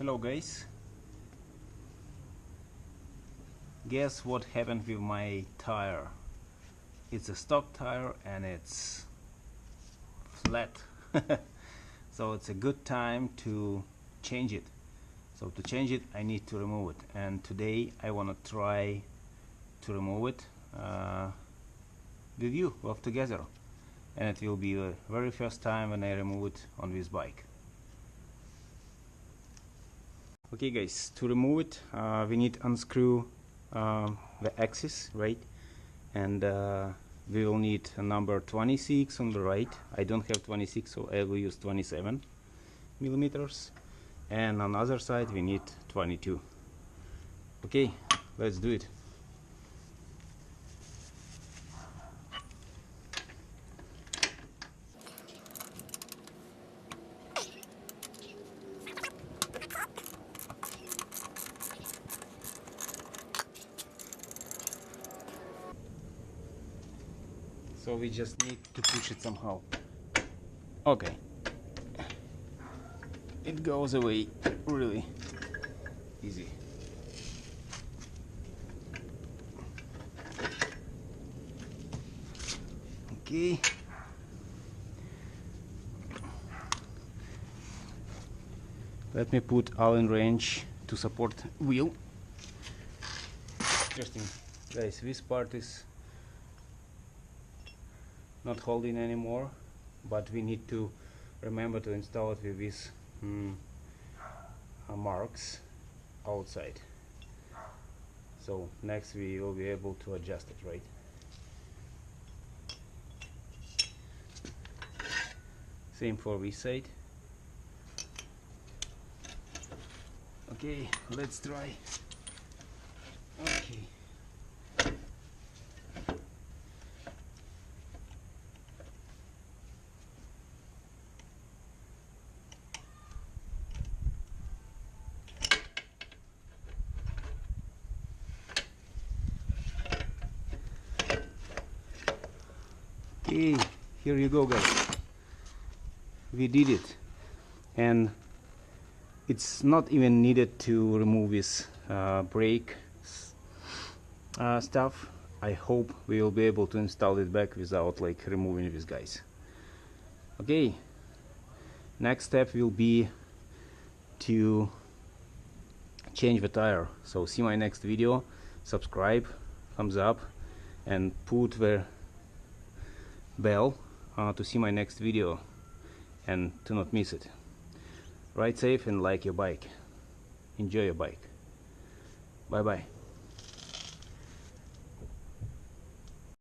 Hello guys, guess what happened with my tire? It's a stock tire and it's flat. So it's a good time to change it. So to change it I need to remove it, and today I want to try to remove it with you both together, and it will be the very first time when I remove it on this bike. Okay guys, to remove it we need to unscrew the axis, right? And we will need a number 26 on the right. I don't have 26, so I will use 27 millimeters, and on the other side we need 22. Okay, let's do it. So we just need to push it somehow. Okay, it goes away really easy. Okay, let me put Allen wrench to support wheel. Interesting, guys, this part is not holding anymore, but we need to remember to install it with these marks outside. So next we will be able to adjust it, right? Same for this side. Okay, let's try. Okay. Okay, here you go guys, we did it, and it's not even needed to remove this brake stuff. I hope we will be able to install it back without like removing these guys. Okay, next step will be to change the tire. So see my next video, subscribe, thumbs up, and put the bell to see my next video and to not miss it. Ride safe and like your bike. Enjoy your bike. Bye bye.